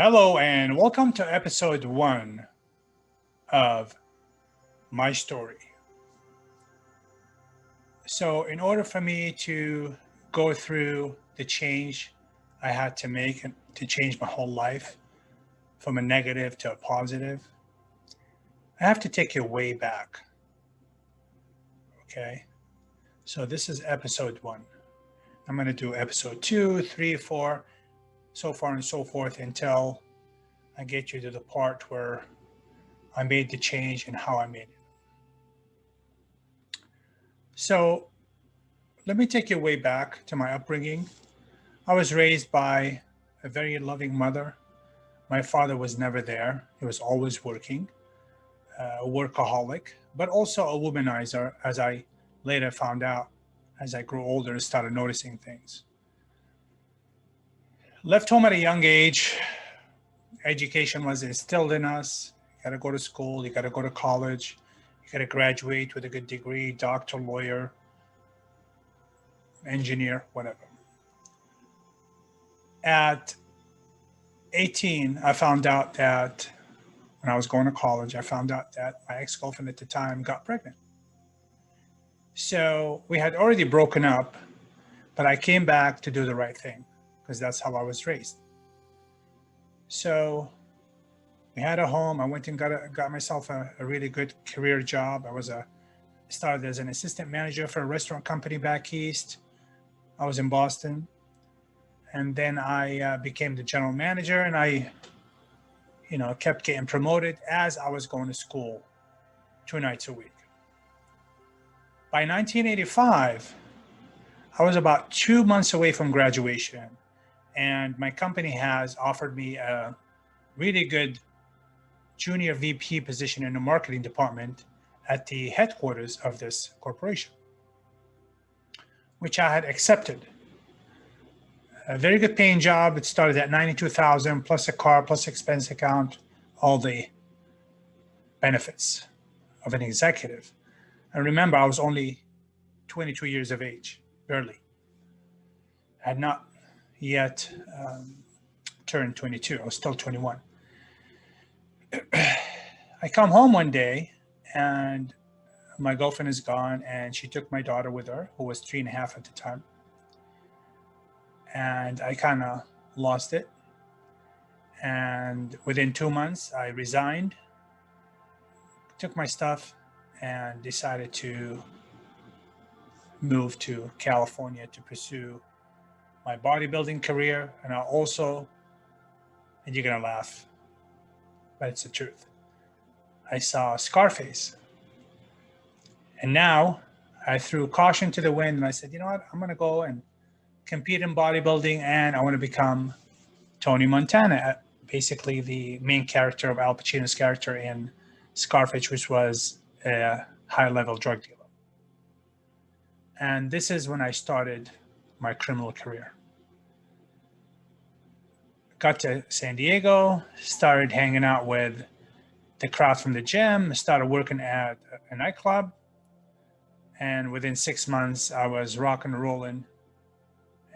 Hello, and welcome to episode one of my story. So, in order for me to go through the change I had to make to change my whole life from a negative to a positive, I have to take you way back. Okay. So, this is episode one. I'm going to do episode two, three, four, so far and so forth until I get you to the part where I made the change and how I made it. So, let me take you way back to my upbringing. I was raised by a very loving mother. My father was never there, he was always working, a workaholic, but also a womanizer, as I later found out as I grew older and started noticing things. Left home at a young age. Education was instilled in us. You got to go to school, you got to go to college, you got to graduate with a good degree, doctor, lawyer, engineer, whatever. At 18, I found out that when I was going to college, I found out that my ex girlfriend at the time got pregnant. So we had already broken up, but I came back to do the right thing because that's how I was raised. So we had a home. I went and got myself a really good career job. Started as an assistant manager for a restaurant company back east. I was in Boston, and then I became the general manager, and I kept getting promoted as I was going to school 2 nights a week. By 1985, I was about 2 months away from graduation, and my company has offered me a really good junior VP position in the marketing department at the headquarters of this corporation, which I had accepted. A very good paying job. It started at 92,000 plus a car, plus expense account, all the benefits of an executive. And remember, I was only 22 years of age, barely. I had not yet turned 22. I was still 21. I come home one day and my girlfriend is gone, and she took my daughter with her, who was 3.5 at the time. And I kind of lost it. And within 2 months, I resigned, took my stuff, and decided to move to California to pursue my bodybuilding career. And I also, and you're going to laugh, but it's the truth, I saw Scarface. And now I threw caution to the wind and I said, you know what, I'm going to go and compete in bodybuilding, and I want to become Tony Montana, basically the main character of Al Pacino's character in Scarface, which was a high-level drug dealer. And this is when I started my criminal career. Got to San Diego, started hanging out with the crowd from the gym, started working at a nightclub, and within 6 months, I was rock and rolling,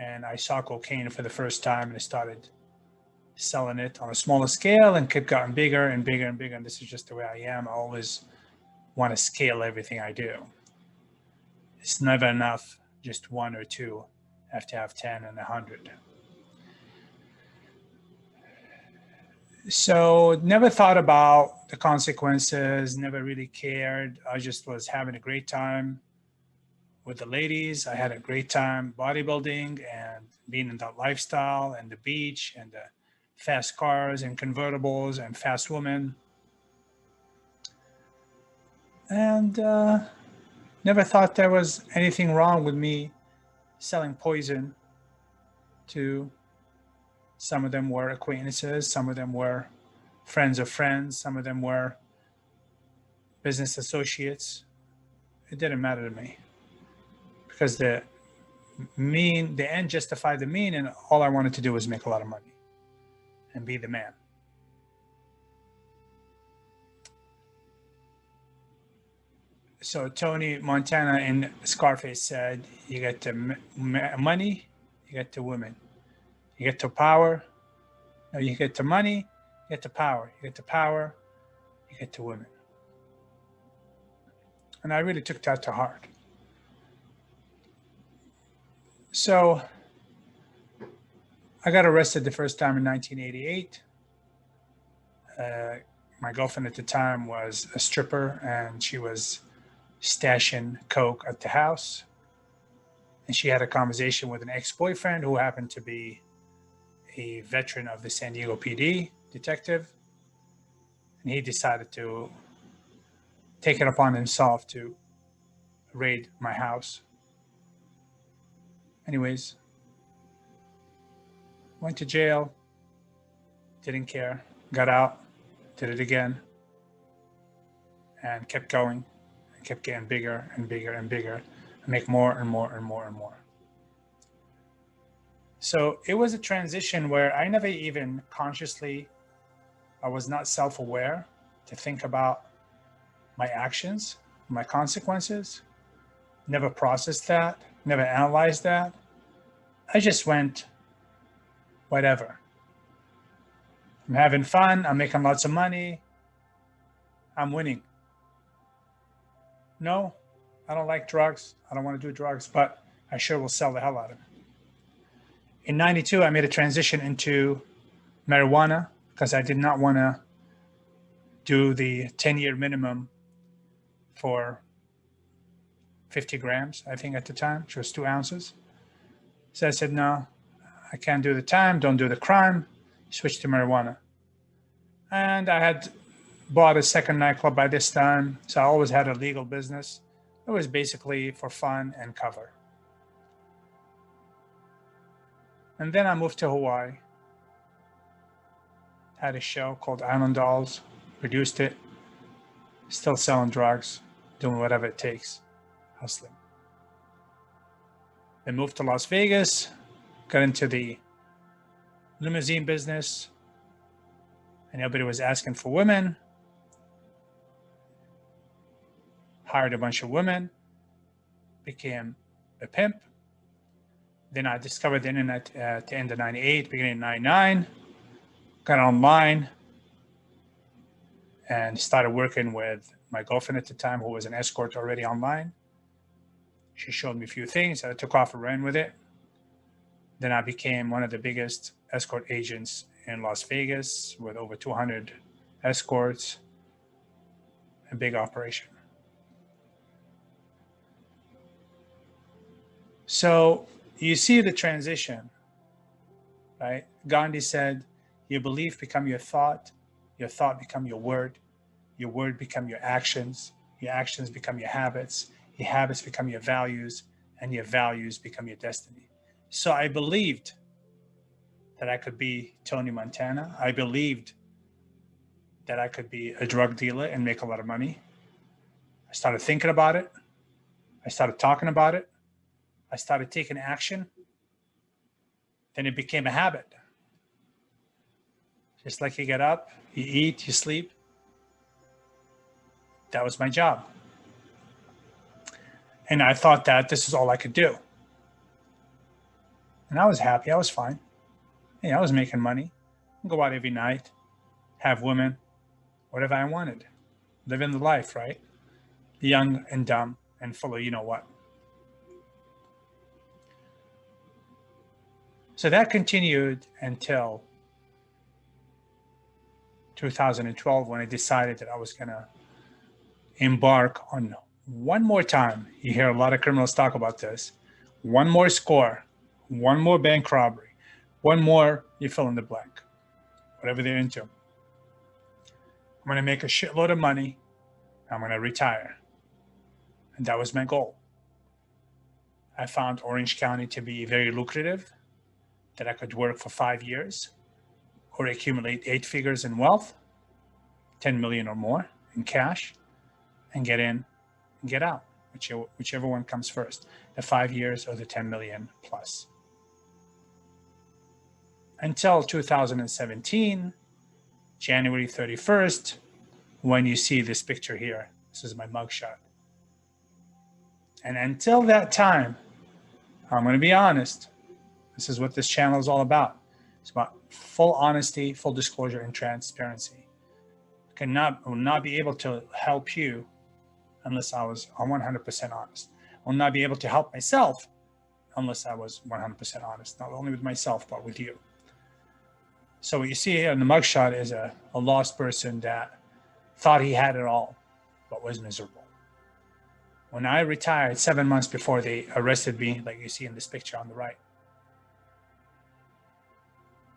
and I saw cocaine for the first time, and I started selling it on a smaller scale and kept getting bigger and bigger and bigger. And this is just the way I am. I always want to scale everything I do. It's never enough, just one or two. I have to have 10 and 100. So never thought about the consequences, never really cared. I just was having a great time with the ladies. I had a great time bodybuilding and being in that lifestyle and the beach and the fast cars and convertibles and fast women. And never thought there was anything wrong with me selling poison to some of them were acquaintances, some of them were friends of friends, some of them were business associates. It didn't matter to me because the end justified the mean, and all I wanted to do was make a lot of money and be the man. So Tony Montana in Scarface said, you get the money, you get the women, you get the power, Now you get to money, you get to power, you get to power, you get to women. And I really took that to heart. So I got arrested the first time in 1988. My girlfriend at the time was a stripper, and she was stashing coke at the house. And she had a conversation with an ex-boyfriend who happened to be a veteran of the San Diego PD detective. And he decided to take it upon himself to raid my house. Anyways, went to jail, didn't care, got out, did it again, and kept going, and kept getting bigger and bigger and bigger, and make more and more and more and more. So it was a transition where I never even consciously, I was not self-aware to think about my actions, my consequences, never processed that, never analyzed that. I just went, whatever. I'm having fun, I'm making lots of money, I'm winning. No, I don't like drugs, I don't want to do drugs, but I sure will sell the hell out of it. In 92, I made a transition into marijuana because I did not want to do the 10-year minimum for 50 grams, I think at the time, which was 2 ounces. So I said, no, I can't do the time, don't do the crime, switch to marijuana. And I had bought a second nightclub by this time, so I always had a legal business. It was basically for fun and cover. And then I moved to Hawaii, had a show called Island Dolls, produced it, still selling drugs, doing whatever it takes, hustling. Then moved to Las Vegas, got into the limousine business, and everybody was asking for women. Hired a bunch of women, became a pimp. Then I discovered the internet at the end of 98, beginning of 99, got online and started working with my girlfriend at the time, who was an escort already online. She showed me a few things. I took off and ran with it. Then I became one of the biggest escort agents in Las Vegas with over 200 escorts, a big operation. So you see the transition, right? Gandhi said, your belief become your thought become your word become your actions become your habits become your values, and your values become your destiny. So I believed that I could be Tony Montana. I believed that I could be a drug dealer and make a lot of money. I started thinking about it. I started talking about it. I started taking action. Then it became a habit. Just like you get up, you eat, you sleep. That was my job. And I thought that this is all I could do. And I was happy. I was fine. I was making money. I'd go out every night, have women, whatever I wanted. Living the life, right? Young and dumb and full of you know what. So that continued until 2012 when I decided that I was going to embark on one more time. You hear a lot of criminals talk about this. One more score, one more bank robbery, one more, you fill in the blank, whatever they're into. I'm going to make a shitload of money. I'm going to retire. And that was my goal. I found Orange County to be very lucrative, that I could work for 5 years or accumulate 8 figures in wealth, 10 million or more in cash, and get in and get out, whichever one comes first, the 5 years or the 10 million plus. Until 2017, January 31st, when you see this picture here. This is my mugshot. And until that time, I'm going to be honest, this is what this channel is all about. It's about full honesty, full disclosure, and transparency. Will not be able to help you unless I was 100% honest. I will not be able to help myself unless I was 100% honest, not only with myself, but with you. So what you see here in the mugshot is a lost person that thought he had it all, but was miserable. When I retired 7 months before they arrested me, like you see in this picture on the right,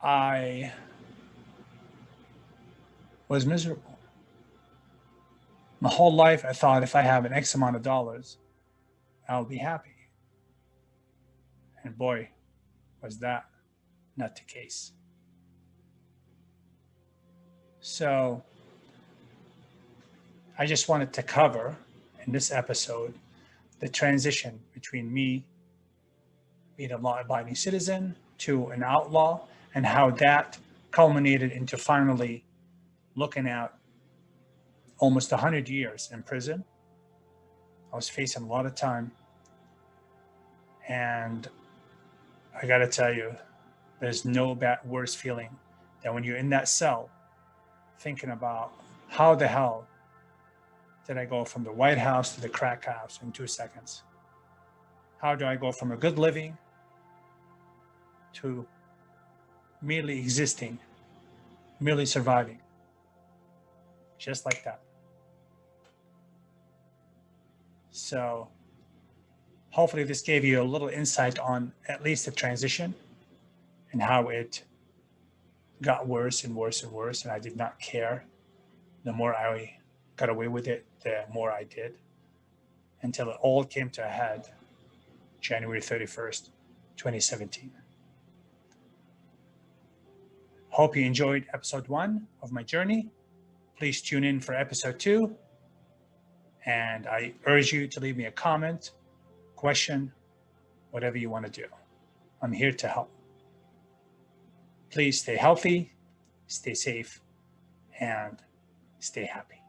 I was miserable. My whole life, I thought if I have an X amount of dollars, I'll be happy. And boy, was that not the case. So I just wanted to cover in this episode the transition between me being a law-abiding citizen to an outlaw, and how that culminated into finally looking at almost 100 years in prison. I was facing a lot of time. And I got to tell you, there's no worse feeling than when you're in that cell thinking about how the hell did I go from the White House to the crack house in 2 seconds? How do I go from a good living to merely existing, merely surviving? Just like that. So hopefully this gave you a little insight on at least the transition and how it got worse and worse and worse, and I did not care. The more I got away with it, the more I did, until it all came to a head January 31st, 2017. Hope you enjoyed episode 1 of my journey. Please tune in for episode 2. And I urge you to leave me a comment, question, whatever you want to do. I'm here to help. Please stay healthy, stay safe, and stay happy.